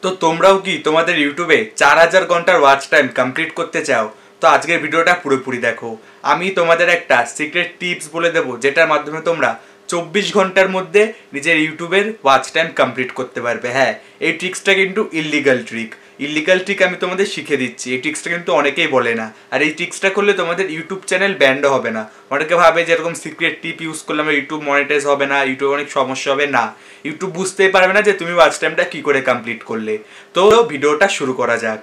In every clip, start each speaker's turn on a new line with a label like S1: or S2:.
S1: তো তোমরাও কি তোমাদের ইউটিউবে 4000 ঘন্টার ওয়াচ টাইম কমপ্লিট করতে চাও? তো আজকের ভিডিওটা পুরোপুরি দেখো। আমি তোমাদের একটা সিক্রেট টিপস বলে দেবো, যেটার মাধ্যমে তোমরা 24 ঘন্টার মধ্যে নিজের ইউটিউবের ওয়াচ টাইম কমপ্লিট করতে পারবে। হ্যাঁ, এই ট্রিক্সটা কিন্তু ইল্লিগাল ট্রিক আমি তোমাদের শিখে দিচ্ছি। এই ট্রিক্সটা কিন্তু অনেকেই বলে না, আর এই ট্রিক্সটা করলে তোমাদের ইউটিউব চ্যানেল ব্যান্ডও হবে না। অনেকে ভাবে যে এরকম সিক্রেট টিপ ইউজ করলে আমার ইউটিউব মনিটাইজ হবে না, ইউটিউবে অনেক সমস্যা হবে। না, ইউটিউব বুঝতেই পারবে না যে তুমি ওয়াচ টাইমটা কী করে কমপ্লিট করলে। তো ভিডিওটা শুরু করা যাক।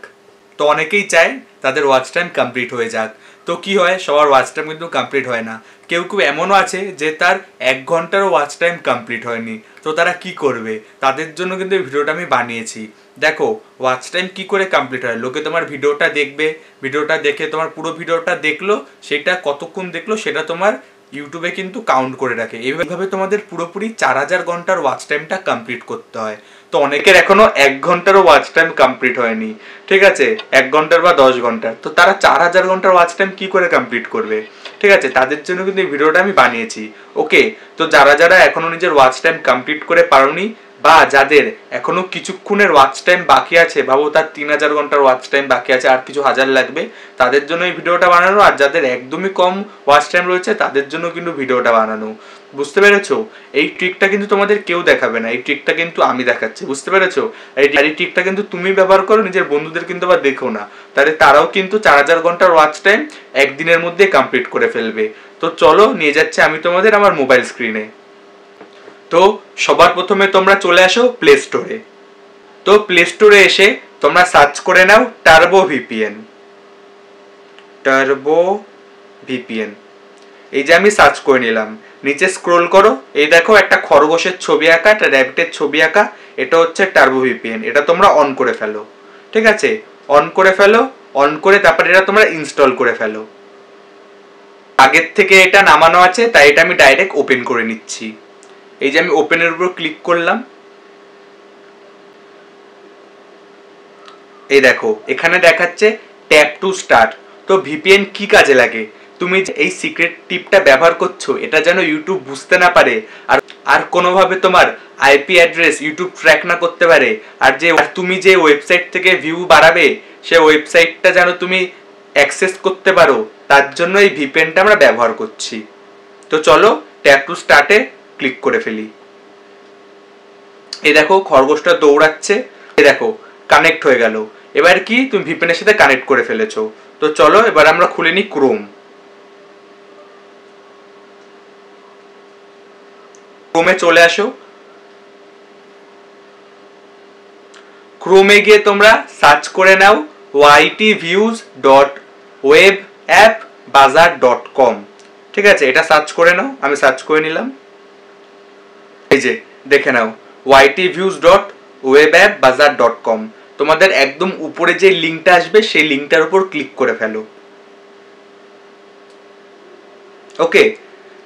S1: তো অনেকেই চায় তাদের ওয়াচ টাইম কমপ্লিট হয়ে যাক। তো কি হয়, সবার ওয়াচ টাইম কিন্তু কমপ্লিট হয় না। কেউ কেউ এমনও আছে যে তার 1 ঘন্টারও ওয়াচ টাইম কমপ্লিট হয়নি। তো তারা কি করবে, তাদের জন্য কিন্তু এই ভিডিওটা আমি বানিয়েছি। দেখো, ওয়াচ টাইম কি করে কমপ্লিট হয়। লোকে তোমার ভিডিওটা দেখবে, ভিডিওটা দেখে তোমার পুরো ভিডিওটা দেখলো, সেটা কতক্ষণ দেখলো সেটা তোমার ইউটিউবে কিন্তু কাউন্ট করে রাখে। এইভাবে তোমাদের পুরোপুরি 4000 ঘন্টার ওয়াচ টাইমটা কমপ্লিট করতে হয়। তো অনেকের এখনো 1 ঘন্টারও ওয়াচ টাইম কমপ্লিট হয়নি, ঠিক আছে, 1 ঘন্টার বা 10 ঘন্টার। তো তারা 4000 ঘন্টার ওয়াচ টাইম কি করে কমপ্লিট করবে, ঠিক আছে, তাদের জন্য কিন্তু এই ভিডিওটা আমি বানিয়েছি। ওকে, তো যারা এখনো নিজের ওয়াচ টাইম কমপ্লিট করে পারোনি, বা যাদের এখনো কিছুক্ষণের ওয়াচ টাইম বাকি আছে, ভাবো তার 3000 ঘন্টার ওয়াচ টাইম বাকি আছে, আর কিছু হাজার লাগবে, তাদের জন্য এই ভিডিওটা বানানো। আর যাদের একদমই কম ওয়াচ টাইম রয়েছে তাদের জন্য কিন্তু ভিডিওটা বানানো। বুঝতে পেরেছো? এই ট্রিকটা কিন্তু তোমাদের কেউ দেখাবে না, এই ট্রিকটা কিন্তু আমি দেখাচ্ছি। বুঝতে পেরেছো? এই ট্রিকটা কিন্তু তুমি ব্যবহার করো, নিজের বন্ধুদের কিন্তু আবার দেখো না, তাহলে তারাও কিন্তু 4000 ঘন্টার ওয়াচ টাইম একদিনের মধ্যে কমপ্লিট করে ফেলবে। তো চলো, নিয়ে যাচ্ছে আমি তোমাদের আমার মোবাইল স্ক্রিনে। তো সবার প্রথমে তোমরা চলে আসো প্লে স্টোরে। তো প্লে স্টোরে এসে তোমরা সার্চ করে নাও টার্বো ভিপিএন। এই যে আমি সার্চ করে নিলাম। নিচে স্ক্রোল করো, এই দেখো একটা খরগোশের ছবি আঁকা, একটা র্যাবিটের ছবি আঁকা। এটা হচ্ছে টার্বো ভিপিএন। এটা তোমরা অন করে ফেলো, ঠিক আছে, অন করে ফেলো। অন করে তারপরে এটা তোমরা ইনস্টল করে ফেলো। আগের থেকে এটা নামানো আছে, তাই এটা আমি ডাইরেক্ট ওপেন করে নিচ্ছি। এই যে আমি ওপেনের উপর ক্লিক করলাম। এই দেখো এখানে দেখাচ্ছে ট্যাপ টু স্টার্ট। তো ভিপিএন কি কাজে লাগে, তুমি এই সিক্রেট টিপটা ব্যবহার করছো, এটা যেন ইউটিউব বুঝতে না পারে, আর কোনোভাবে তোমার আইপি অ্যাড্রেস ইউটিউব ট্র্যাক না করতে পারে, আর তুমি যে ওয়েবসাইট থেকে ভিউ বাড়াবে সে ওয়েবসাইটটা যেন তুমি অ্যাক্সেস করতে পারো, তার জন্য এই ভিপিএনটা আমরা ব্যবহার করছি। তো চলো ট্যাপ টু স্টার্টে ক্লিক করে ফেলি। এই দেখো খরগোশটা দৌড়াচ্ছে, এই দেখো কানেক্ট হয়ে গেল। এবার কি তুমি ভিপিএনের সাথে কানেক্ট করে ফেলেছো। তো চলো এবার আমরা খুলে নিই ক্রোমে চলে আসো। ক্রোমে গিয়ে তোমরা সার্চ করে নাও ytviews.webappbazaar.com, ঠিক আছে, এটা সার্চ করে নাও। আমি সার্চ করে নিলাম। এই যে দেখে নাও ytviews.webappbazaar.com। তোমাদের একদম উপরে যে লিঙ্কটা আসবে সেই লিঙ্কটার উপর ক্লিক করে ফেলো। ওকে,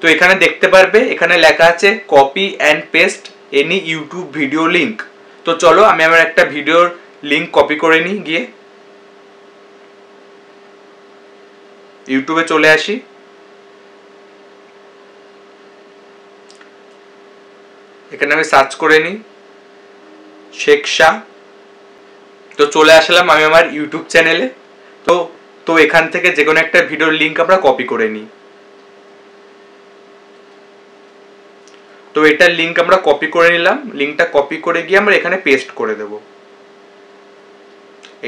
S1: তো এখানে দেখতে পারবে, এখানে লেখা আছে copy and paste any YouTube video link. তো চলো আমি আমার একটা ভিডিওর লিঙ্ক কপি করে নিই। গিয়ে ইউটিউবে চলে আসি। এখানে আমি সার্চ করে নিই শেখ শাহ। তো চলে আসলাম আমি আমার ইউটিউব চ্যানেলে। তো এখান থেকে যে কোনো একটা ভিডিওর লিঙ্ক আমরা কপি করে নিই। তো এটার লিঙ্ক আমরা কপি করে নিলাম। লিঙ্কটা কপি করে গিয়ে আমরা এখানে পেস্ট করে দেব।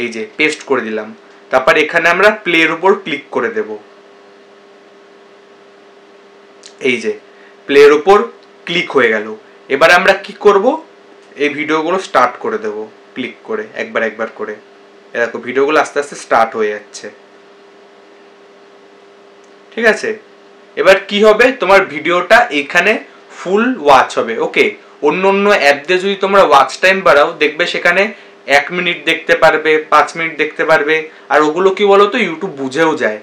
S1: এই যে পেস্ট করে দিলাম। তারপর এখানে আমরা প্লের উপর ক্লিক করে দেব। এই যে প্লের উপর ক্লিক হয়ে গেল। এবার আমরা কি করব, এই ভিডিওগুলো স্টার্ট করে দেব ক্লিক করে একবার করে। এরকম ভিডিওগুলো আস্তে আস্তে স্টার্ট হয়ে যাচ্ছে, ঠিক আছে। এবার কি হবে, তোমার ভিডিওটা এখানে ফুল ওয়াচ হবে। ওকে, অন্য অ্যাপ দিয়ে যদি তোমরা ওয়াচ টাইম বাড়াও, দেখবে সেখানে 1 মিনিট দেখতে পারবে, 5 মিনিট দেখতে পারবে, আর ওগুলো কি বলো তো ইউটিউব বুঝেও যায়,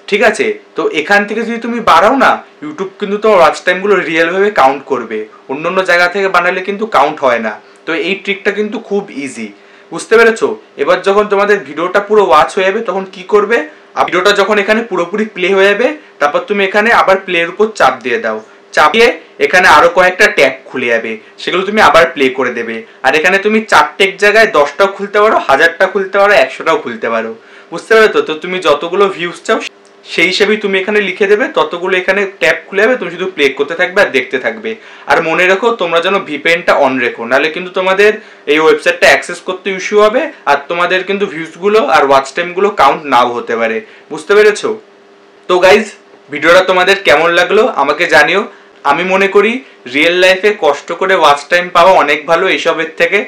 S1: ঠিক আছে। তো এখান থেকে যদি তুমি বাড়াও না, ইউটিউব কিন্তু তোমার ওয়াচ টাইমগুলো রিয়েলভাবে কাউন্ট করবে। অন্য জায়গা থেকে বানালে কিন্তু কাউন্ট হয় না। তো এই ট্রিকটা কিন্তু খুব ইজি, বুঝতে পেরেছো? এবার যখন তোমাদের ভিডিওটা পুরো ওয়াচ হয়ে যাবে তখন কি করবে, ভিডিওটা যখন এখানে পুরোপুরি প্লে হয়ে যাবে, তারপর তুমি এখানে আবার প্লের উপর চাপ দিয়ে দাও। চাপ দিয়ে এখানে আরো কয়েকটা ট্যাব খুলে যাবে, সেগুলো তুমি আবার প্লে করে দেবে। আর এখানে তুমি 4টের জায়গায় 10টাও খুলতে পারো, 1000টা খুলতে পারো, 100টাও খুলতে পারো। বুঝতে পারো? তো তুমি যতগুলো ভিউজ চাও সেই হিসেবেই তুমি এখানে লিখে দেবে, ততগুলো এখানে ট্যাব খুলে যাবে, তুমি শুধু প্লে করতে থাকবে আর দেখতে থাকবে। আর মনে রেখো তোমরা যেন ভিপিএনটা অন রেখো, নাহলে কিন্তু তোমাদের এই ওয়েবসাইটটা অ্যাক্সেস করতে ইস্যু হবে, আর তোমাদের কিন্তু ভিউজগুলো আর ওয়াচ টাইমগুলো কাউন্ট নাও হতে পারে। বুঝতে পেরেছো? তো গাইজ, ভিডিওটা তোমাদের কেমন লাগলো আমাকে জানিও। আমি মনে করি রিয়েল লাইফে কষ্ট করে ওয়াচ টাইম পাওয়া অনেক ভালো এইসবের থেকে,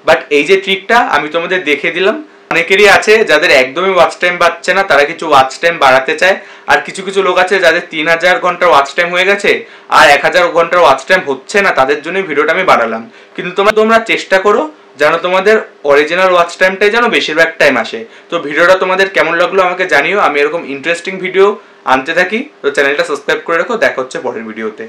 S1: বাট এই যে ট্রিকটা আমি তোমাদের দেখে দিলাম, অনেকেরই আছে যাদের একদমই ওয়াচ টাইম পাচ্ছে না, তারা কিছু ওয়াচ টাইম বাড়াতে চায়। আর কিছু কিছু লোক আছে যাদের 3000 ঘন্টার ওয়াচ টাইম হয়ে গেছে আর 1000 ঘন্টার ওয়াচ টাইম হচ্ছে না, তাদের জন্য ভিডিওটা আমি বাড়ালাম। কিন্তু তোমরা চেষ্টা করো যেন তোমাদের অরিজিনাল ওয়াচ টাইমটাই যেন বেশিরভাগ টাইম আসে। তো ভিডিওটা তোমাদের কেমন লাগলো আমাকে জানিও। আমি এরকম ইন্টারেস্টিং ভিডিও আনতে থাকি, তো চ্যানেলটা সাবস্ক্রাইব করে রাখো। দেখা হচ্ছে পরের ভিডিওতে।